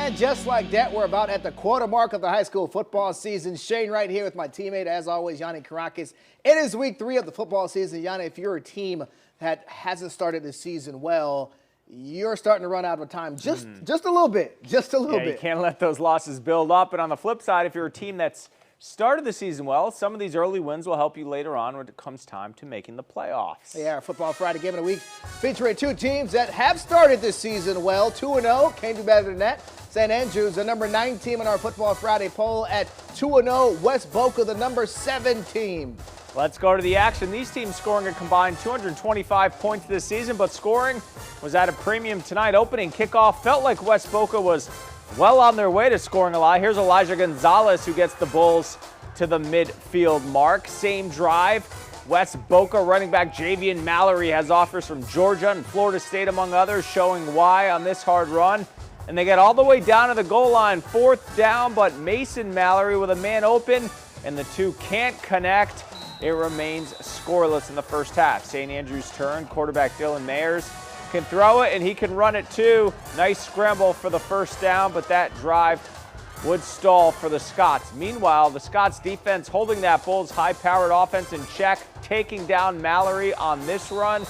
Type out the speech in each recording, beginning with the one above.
And just like that, we're about at the quarter mark of the high school football season. Shane right here with my teammate, as always, Yanni Caracas. It is week 3 of the football season. Yanni, if you're a team that hasn't started the season well, you're starting to run out of time just a little bit, You can't let those losses build up. And on the flip side, if you're a team that's started the season well, some of these early wins will help you later on when it comes time to making the playoffs. Yeah, our Football Friday Game of the Week featuring 2 teams that have started this season well. 2-0, can't do better than that. St. Andrews, the number 9 team in our Football Friday poll at 2-0. West Boca, the number 7 team. Let's go to the action. These teams scoring a combined 225 points this season, but scoring was at a premium tonight. Opening kickoff felt like West Boca was well on their way to scoring a lot. Here's Elijah Gonzalez who gets the Bulls to the midfield mark. Same drive. West Boca running back Javian Mallory has offers from Georgia and Florida State, among others, showing why on this hard run. And they get all the way down to the goal line, 4th down, but Mason Mallory with a man open, and the two can't connect. It remains scoreless in the first half. St. Andrews' turn. Quarterback Dylan Mayers can throw it, and he can run it too. Nice scramble for the first down, but that drive would stall for the Scots. Meanwhile, the Scots defense holding that Bulls high-powered offense in check, taking down Mallory on this run.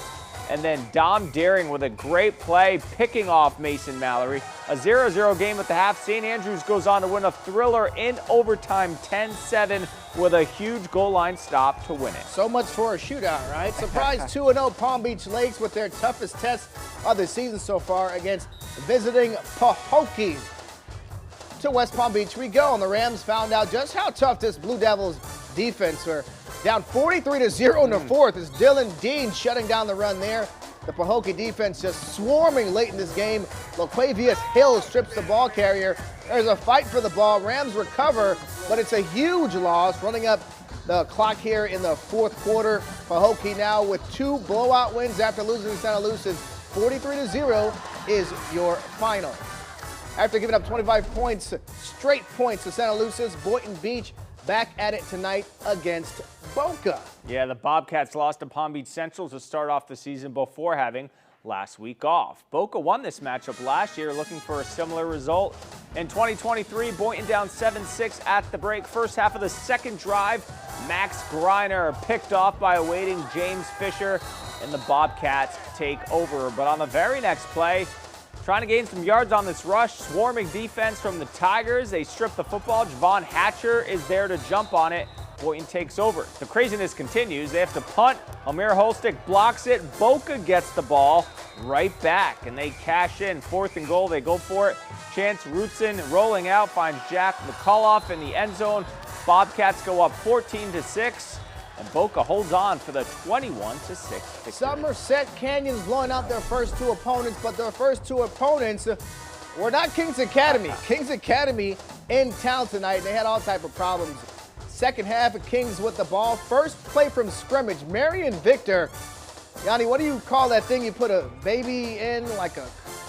And then Dom Daring with a great play, picking off Mason Mallory. A 0-0 game at the half. St. Andrews goes on to win a thriller in overtime, 10-7, with a huge goal line stop to win it. So much for a shootout, right? Surprise 2-0 Palm Beach Lakes with their toughest test of the season so far against visiting Pahokee. To West Palm Beach we go, and the Rams found out just how tough this Blue Devils defense were. Down 43-0 in the 4th is Dylan Dean shutting down the run there. The Pahokee defense just swarming late in this game. Laquavius Hill strips the ball carrier. There's a fight for the ball. Rams recover, but it's a huge loss. Running up the clock here in the 4th quarter. Pahokee now with 2 blowout wins after losing to Santa Lucia. 43-0 is your final. After giving up 25 points, straight points to Santa Lucia, Boynton Beach back at it tonight against Boca. Yeah, the Bobcats lost to Palm Beach Central to start off the season before having last week off. Boca won this matchup last year, looking for a similar result. In 2023, Boynton down 7-6 at the break. First half of the second drive, Max Greiner picked off by a waiting James Fisher, and the Bobcats take over. But on the very next play, trying to gain some yards on this rush, swarming defense from the Tigers. They strip the football. Javon Hatcher is there to jump on it. Boynton takes over. The craziness continues. They have to punt. Amir Holstick blocks it. Boca gets the ball right back, and they cash in. 4th and goal. They go for it. Chance Rootson rolling out finds Jack McCullough in the end zone. Bobcats go up 14-6. And Boca holds on for the 21-6 victory. Somerset Canyon's blowing out their first 2 opponents, but their first 2 opponents were not Kings Academy. Kings Academy in town tonight. They had all type of problems. Second half of Kings with the ball. First play from scrimmage. Marion Victor. Yanni, what do you call that thing you put a baby in, like a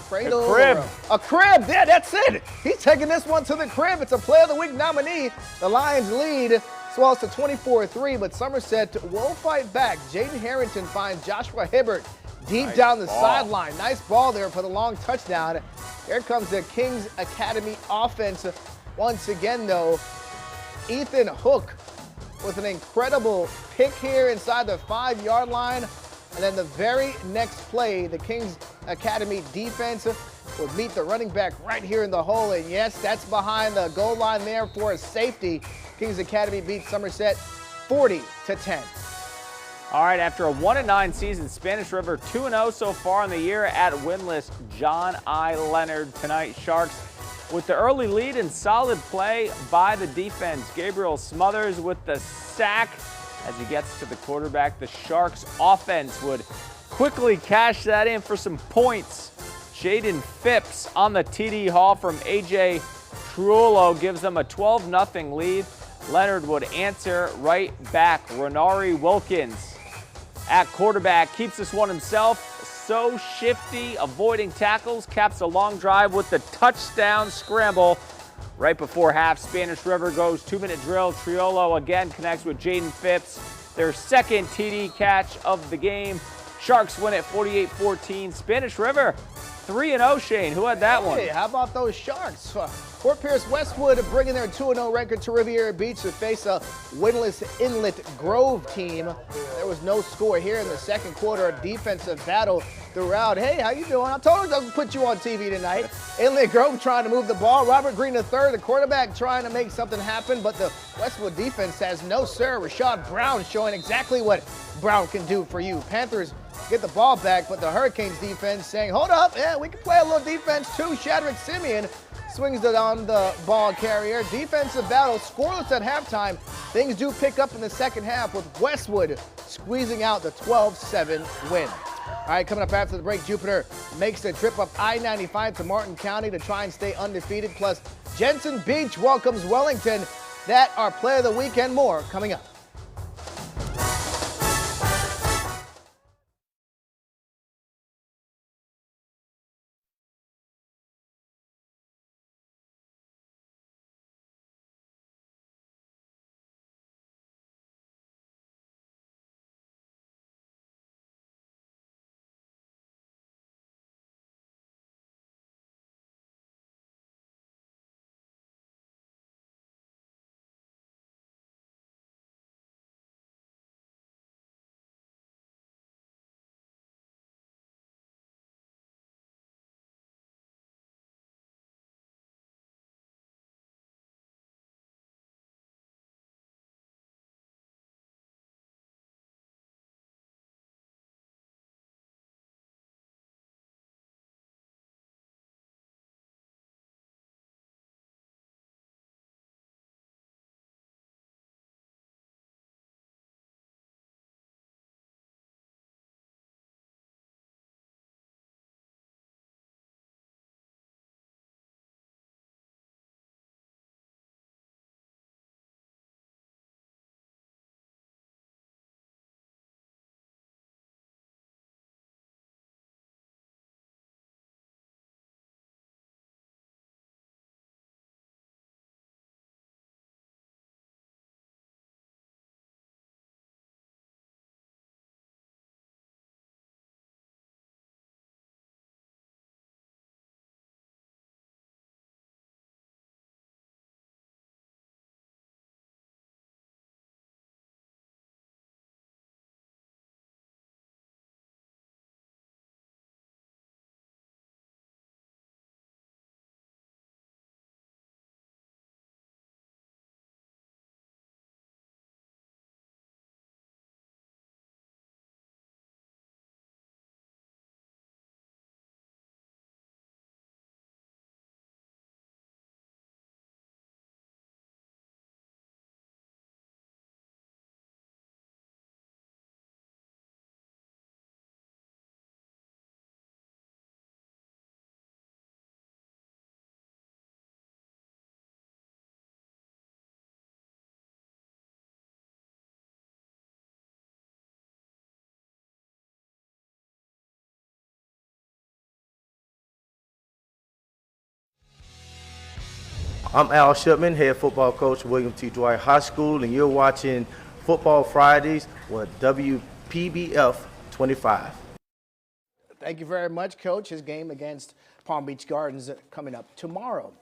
cradle? A crib. A crib. Yeah, that's it. He's taking this one to the crib. It's a Play of the Week nominee. The Lions lead swells to 24-3, but Somerset will fight back. Jaden Harrington finds Joshua Hibbert deep down the sideline. Nice ball there for the long touchdown. Here comes the Kings Academy offense. Once again, though, Ethan Hook with an incredible pick here inside the 5-yard line. And then the very next play, the Kings Academy defense will meet the running back right here in the hole. And yes, that's behind the goal line there for a safety. Kings Academy beats Somerset 40-10. All right, after a 1-9 season, Spanish River 2-0 so far in the year at winless John I. Leonard. Tonight, Sharks with the early lead and solid play by the defense. Gabriel Smothers with the sack as he gets to the quarterback. The Sharks offense would quickly cash that in for some points. Jaden Phipps on the TD haul from A.J. Truolo gives them a 12-0 lead. Leonard would answer right back. Renari Wilkins at quarterback keeps this one himself. So shifty, avoiding tackles, caps a long drive with the touchdown scramble. Right before half, Spanish River goes 2-minute drill. Triolo again connects with Jaden Phipps. Their second TD catch of the game. Sharks win at 48-14. Spanish River 3-0, Shane. Who had that one? Hey, how about those Sharks? Fort Pierce Westwood bringing their 2-0 record to Riviera Beach to face a winless Inlet Grove team. There was no score here in the second quarter. A defensive battle throughout. Hey, how you doing? I told her to put you on TV tonight. Inlet Grove trying to move the ball. Robert Green III, the quarterback, trying to make something happen, but the Westwood defense says no, sir. Rashad Brown showing exactly what Brown can do for you. Panthers get the ball back, but the Hurricanes defense saying, hold up, yeah, we can play a little defense too. Shadrack Simeon swings it on the ball carrier. Defensive battle, scoreless at halftime. Things do pick up in the second half with Westwood squeezing out the 12-7 win. All right, coming up after the break, Jupiter makes the trip up I-95 to Martin County to try and stay undefeated. Plus, Jensen Beach welcomes Wellington. That, our play of the week and more coming up. I'm Al Shipman, head football coach at William T. Dwight High School, and you're watching Football Fridays with WPBF 25. Thank you very much, Coach. His game against Palm Beach Gardens coming up tomorrow.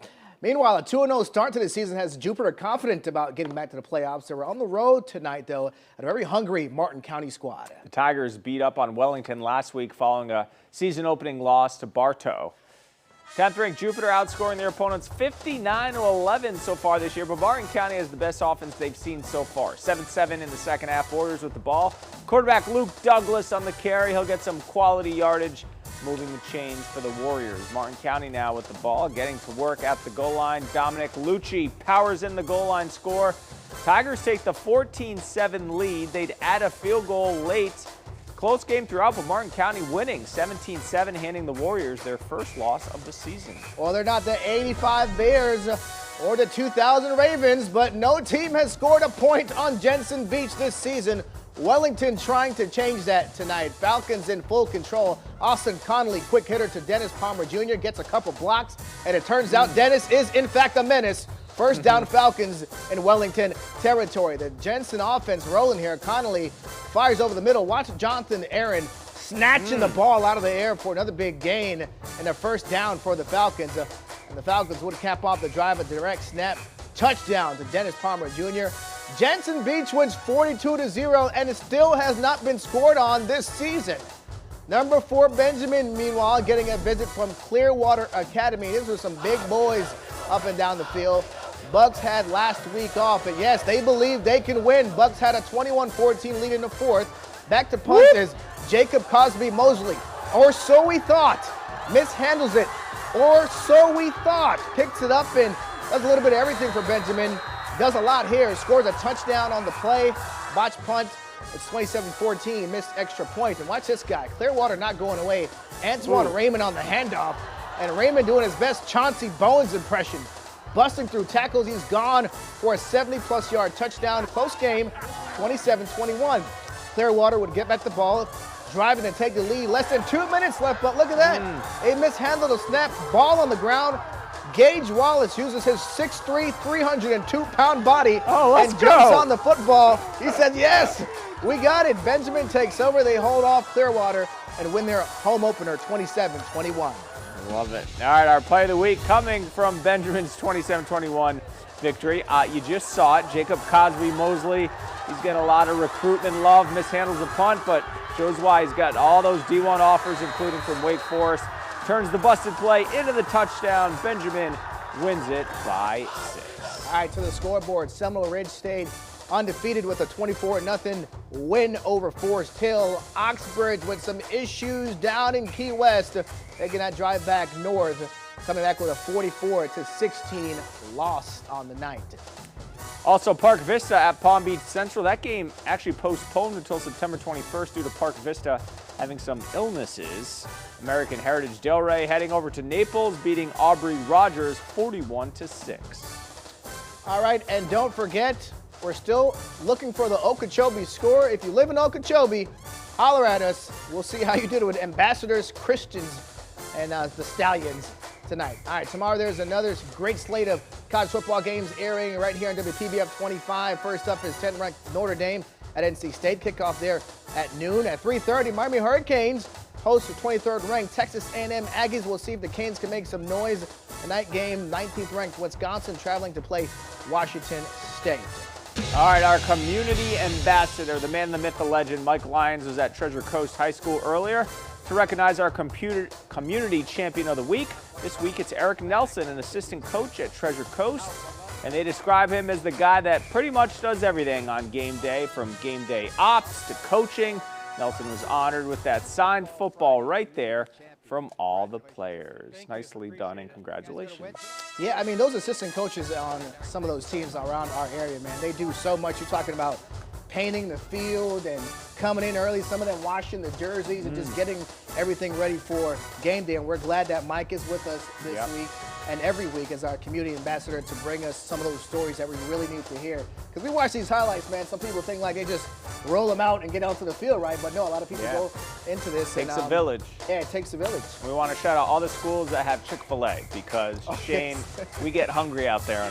Meanwhile, a 2-0 start to the season has Jupiter confident about getting back to the playoffs. They were on the road tonight, though, at a very hungry Martin County squad. The Tigers beat up on Wellington last week following a season-opening loss to Bartow. 10th-ranked Jupiter outscoring their opponents 59-11 so far this year, but Martin County has the best offense they've seen so far. 7-7 in the second half. Warriors with the ball. Quarterback Luke Douglas on the carry. He'll get some quality yardage, moving the chains for the Warriors. Martin County now with the ball, getting to work at the goal line. Dominic Lucci powers in the goal line score. Tigers take the 14-7 lead. They'd add a field goal late. Close game throughout, but Martin County winning 17-7, handing the Warriors their first loss of the season. Well, they're not the 85 Bears or the 2000 Ravens, but no team has scored a point on Jensen Beach this season. Wellington trying to change that tonight. Falcons in full control. Austin Connolly, quick hitter to Dennis Palmer Jr., gets a couple blocks, and it turns out Dennis is in fact a menace. First down Falcons in Wellington territory. The Jensen offense rolling here. Connolly fires over the middle. Watch Jonathan Aaron snatching the ball out of the air for another big gain and a first down for the Falcons. And the Falcons would cap off the drive, a direct snap touchdown to Dennis Palmer Jr. Jensen Beach wins 42-0, and it still has not been scored on this season. Number 4 Benjamin, meanwhile, getting a visit from Clearwater Academy. These were some big boys up and down the field. Bucks had last week off, but yes, they believe they can win. Bucks had a 21-14 lead in the fourth. Back to punt is Jacob Cosby Mosley. Or so we thought. Mishandles it. Or so we thought. Picks it up and does a little bit of everything for Benjamin. Does a lot here. Scores a touchdown on the play. Botch punt. It's 27-14. Missed extra point. And watch this guy. Clearwater not going away. Antoine Raymond on the handoff. And Raymond doing his best Chauncey Bowens impression. Busting through tackles. He's gone for a 70-plus yard touchdown. Close game. 27-21. Clearwater would get back the ball. Driving to take the lead. Less than 2 minutes left, but look at that. They mishandled a snap. Ball on the ground. Gage Wallace uses his 6'3", 302-pound body and jumps on the football. He said, yes, we got it. Benjamin takes over. They hold off Clearwater and win their home opener 27-21. Love it. All right, our play of the week coming from Benjamin's 27-21 victory. You just saw it. Jacob Cosby Mosley. He's getting a lot of recruitment love. Mishandles the punt, but shows why he's got all those D1 offers, including from Wake Forest. Turns the busted play into the touchdown. Benjamin wins it by 6. All right, to the scoreboard. Seminole Ridge stayed undefeated with a 24-0 win over Forest Hill. Oxbridge with some issues down in Key West. They cannot drive back north, coming back with a 44-16 loss on the night. Also, Park Vista at Palm Beach Central. That game actually postponed until September 21st due to Park Vista having some illnesses. American Heritage Delray heading over to Naples, beating Aubrey Rogers 41-6. All right, and don't forget, we're still looking for the Okeechobee score. If you live in Okeechobee, holler at us. We'll see how you did with Ambassadors Christians and the Stallions tonight. All right, tomorrow there's another great slate of college football games airing right here on WPBF 25. First up is 10th ranked Notre Dame at NC State. Kickoff there at noon. At 3:30, Miami Hurricanes host the 23rd ranked Texas A&M Aggies. We'll see if the Canes can make some noise. The night game, 19th ranked Wisconsin traveling to play Washington State. All right, our community ambassador, the man, the myth, the legend, Mike Lyons, was at Treasure Coast High School earlier to recognize our community champion of the week. This week it's Eric Nelson, an assistant coach at Treasure Coast, and they describe him as the guy that pretty much does everything on game day, from game day ops to coaching. Nelson was honored with that signed football right there from all the players. Nicely done, and congratulations. Yeah, I mean, those assistant coaches on some of those teams around our area, man, they do so much. You're talking about painting the field and coming in early, some of them washing the jerseys and just getting everything ready for game day. And we're glad that Mike is with us this week and every week as our community ambassador to bring us some of those stories that we really need to hear. Because we watch these highlights, man, some people think like they just roll them out and get onto the field, right? But no, a lot of people go into this. It takes a village. Yeah, it takes a village. We want to shout out all the schools that have Chick-fil-A because, Shane, we get hungry out there.